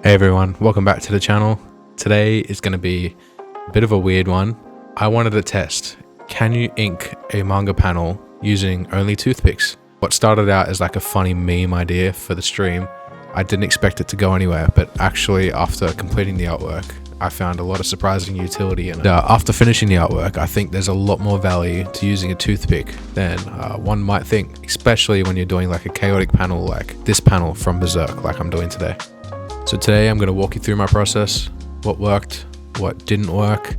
Hey everyone, welcome back to the channel. Today is going to be a bit of a weird one. I wanted to test, can you ink a manga panel using only toothpicks? What started out as like a funny meme idea for the stream, I didn't expect it to go anywhere, but actually after completing the artwork, I found a lot of surprising utility in it. After finishing the artwork, I think there's a lot more value to using a toothpick than one might think, especially when you're doing like a chaotic panel like this panel from Berserk like I'm doing today. So today I'm going to walk you through my process, what worked, what didn't work,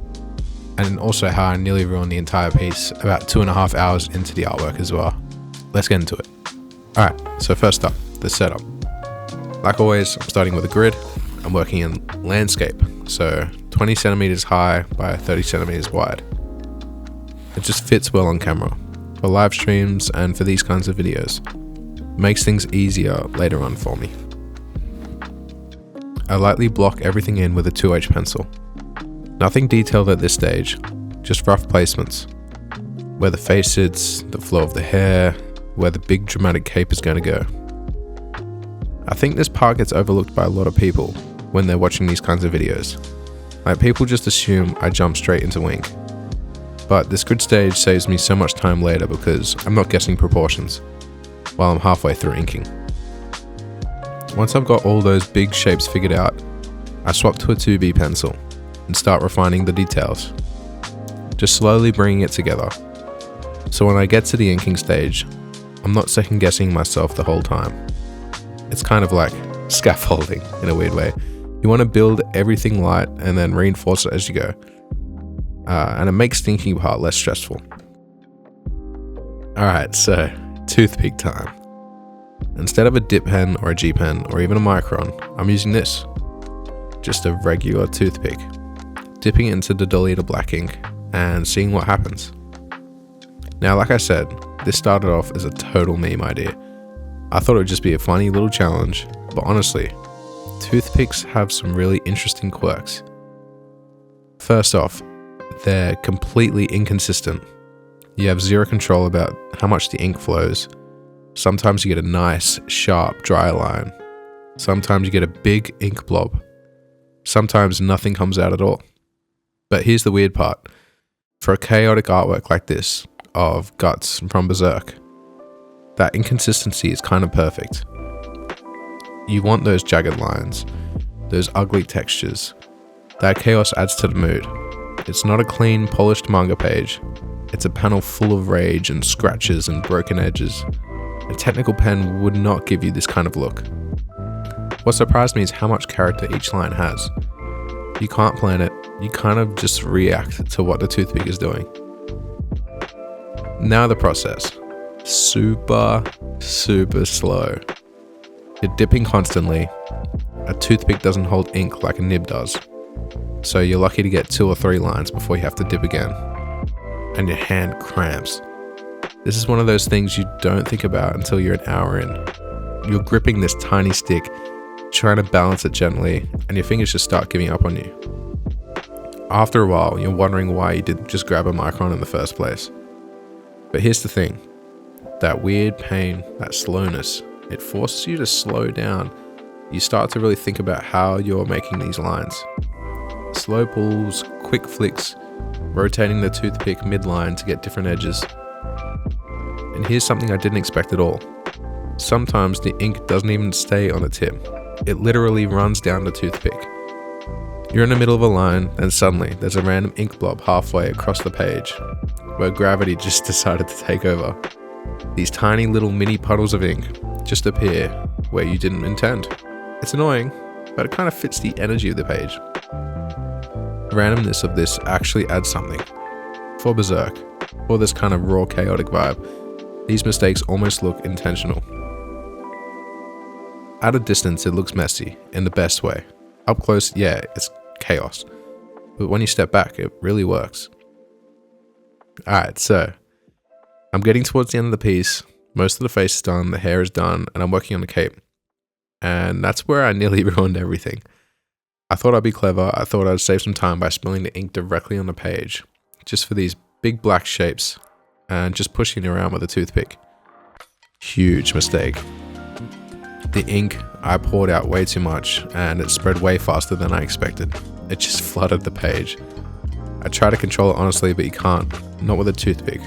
and also how I nearly ruined the entire piece about 2.5 hours into the artwork as well. Let's get into it. Alright, so first up, the setup. Like always, I'm starting with a grid. I'm working in landscape, so 20 centimeters high by 30 centimeters wide. It just fits well on camera, for live streams and for these kinds of videos. Makes things easier later on for me. I lightly block everything in with a 2H pencil. Nothing detailed at this stage, just rough placements. Where the face sits, the flow of the hair, where the big dramatic cape is going to go. I think this part gets overlooked by a lot of people when they're watching these kinds of videos. Like, people just assume I jump straight into ink. But this grid stage saves me so much time later because I'm not guessing proportions while I'm halfway through inking. Once I've got all those big shapes figured out, I swap to a 2B pencil and start refining the details. Just slowly bringing it together. So when I get to the inking stage, I'm not second guessing myself the whole time. It's kind of like scaffolding in a weird way. You want to build everything light and then reinforce it as you go. And it makes the inking part less stressful. Alright, so toothpick time. Instead of a dip pen or a G pen or even a micron, I'm using this. Just a regular toothpick. Dipping it into the diluted black ink and seeing what happens. Now, like I said, this started off as a total meme idea. I thought it would just be a funny little challenge, but honestly, toothpicks have some really interesting quirks. First off, they're completely inconsistent. You have zero control about how much the ink flows. Sometimes you get a nice, sharp, dry line. Sometimes you get a big ink blob. Sometimes nothing comes out at all. But here's the weird part. For a chaotic artwork like this, of Guts from Berserk, that inconsistency is kind of perfect. You want those jagged lines, those ugly textures. That chaos adds to the mood. It's not a clean, polished manga page. It's a panel full of rage and scratches and broken edges. A technical pen would not give you this kind of look. What surprised me is how much character each line has. You can't plan it, you kind of just react to what the toothpick is doing. Now the process. Super slow. You're dipping constantly. A toothpick doesn't hold ink like a nib does. So you're lucky to get 2 or 3 lines before you have to dip again. And your hand cramps. This is one of those things you don't think about until you're an hour in. You're gripping this tiny stick, trying to balance it gently, and your fingers just start giving up on you. After a while, you're wondering why you didn't just grab a micron in the first place. But here's the thing. That weird pain, that slowness, it forces you to slow down. You start to really think about how you're making these lines. Slow pulls, quick flicks, rotating the toothpick midline to get different edges. And here's something I didn't expect at all. Sometimes the ink doesn't even stay on the tip. It literally runs down the toothpick. You're in the middle of a line, and suddenly there's a random ink blob halfway across the page, where gravity just decided to take over. These tiny little mini puddles of ink just appear where you didn't intend. It's annoying, but it kind of fits the energy of the page. The randomness of this actually adds something. For Berserk, for this kind of raw chaotic vibe, these mistakes almost look intentional. At a distance, it looks messy, in the best way. Up close, yeah, it's chaos. But when you step back, it really works. Alright, so I'm getting towards the end of the piece. Most of the face is done, the hair is done, and I'm working on the cape. And that's where I nearly ruined everything. I thought I'd be clever. I thought I'd save some time by spilling the ink directly on the page, just for these big black shapes, and just pushing it around with a toothpick. Huge mistake. The ink I poured out way too much and it spread way faster than I expected. It just flooded the page. I try to control it honestly, but you can't. Not with a toothpick.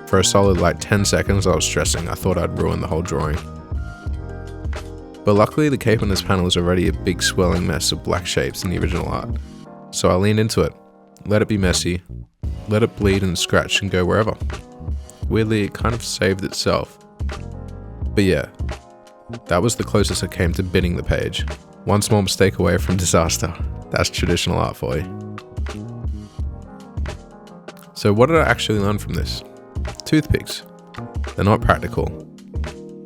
For a solid like 10 seconds I was stressing. I thought I'd ruin the whole drawing. But luckily the cape on this panel is already a big swirling mess of black shapes in the original art. So I leaned into it, let it be messy, let it bleed and scratch and go wherever. Weirdly, it kind of saved itself. But yeah, that was the closest I came to binning the page. One small mistake away from disaster. That's traditional art for you. So what did I actually learn from this? Toothpicks. They're not practical.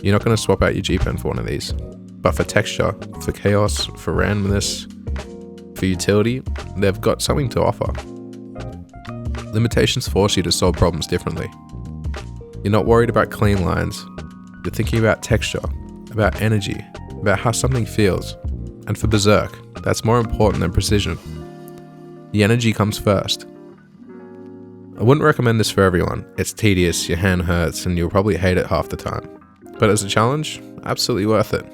You're not going to swap out your G pen for one of these. But for texture, for chaos, for randomness, for utility, they've got something to offer. Limitations force you to solve problems differently. You're not worried about clean lines. You're thinking about texture, about energy, about how something feels. And for Berserk, that's more important than precision. The energy comes first. I wouldn't recommend this for everyone. It's tedious, your hand hurts, and you'll probably hate it half the time. But as a challenge, absolutely worth it.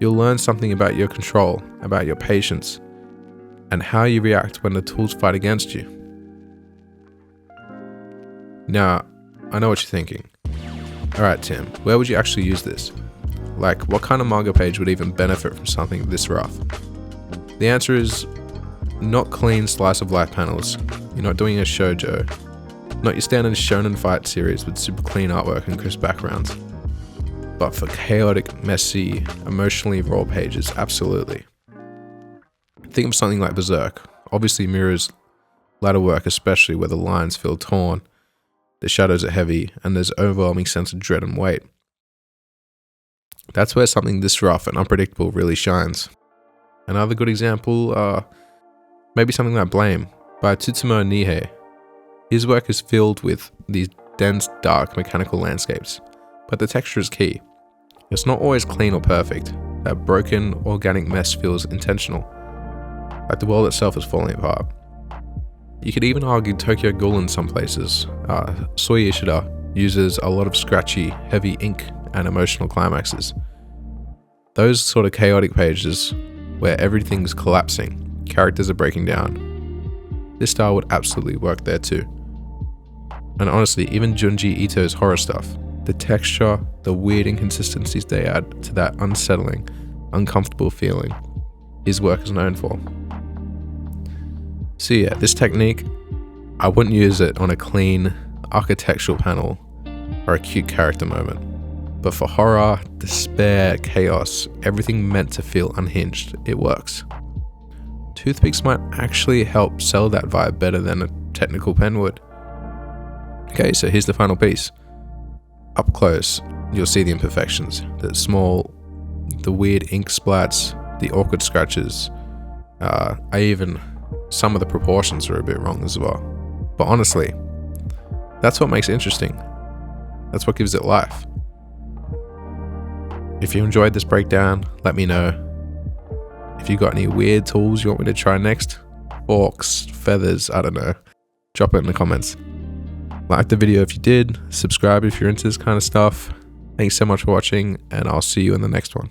You'll learn something about your control, about your patience, and how you react when the tools fight against you. Now, I know what you're thinking. Alright Tim, where would you actually use this? Like, what kind of manga page would even benefit from something this rough? The answer is not clean slice of life panels. You're not doing a shoujo. Not your standard shonen fight series with super clean artwork and crisp backgrounds. But for chaotic, messy, emotionally raw pages, absolutely. Think of something like Berserk. Obviously mirrors ladder work, especially where the lines feel torn, the shadows are heavy, and there's an overwhelming sense of dread and weight. That's where something this rough and unpredictable really shines. Another good example, maybe something like Blame by Tsutomu Nihei. His work is filled with these dense, dark, mechanical landscapes, but the texture is key. It's not always clean or perfect. That broken, organic mess feels intentional, like the world itself is falling apart. You could even argue Tokyo Ghoul in some places. Soy Ishida uses a lot of scratchy, heavy ink and emotional climaxes. Those sort of chaotic pages where everything's collapsing, characters are breaking down. This style would absolutely work there too. And honestly, even Junji Ito's horror stuff, the texture, the weird inconsistencies they add to that unsettling, uncomfortable feeling, his work is known for. So yeah, this technique, I wouldn't use it on a clean, architectural panel or a cute character moment. But for horror, despair, chaos, everything meant to feel unhinged, it works. Toothpicks might actually help sell that vibe better than a technical pen would. Okay, so here's the final piece. Up close, you'll see the imperfections. The small, the weird ink splats, the awkward scratches. Some of the proportions are a bit wrong as well. But honestly, that's what makes it interesting. That's what gives it life. If you enjoyed this breakdown, let me know. If you got any weird tools you want me to try next, forks, feathers, I don't know, drop it in the comments. Like the video if you did, subscribe if you're into this kind of stuff. Thanks so much for watching, and I'll see you in the next one.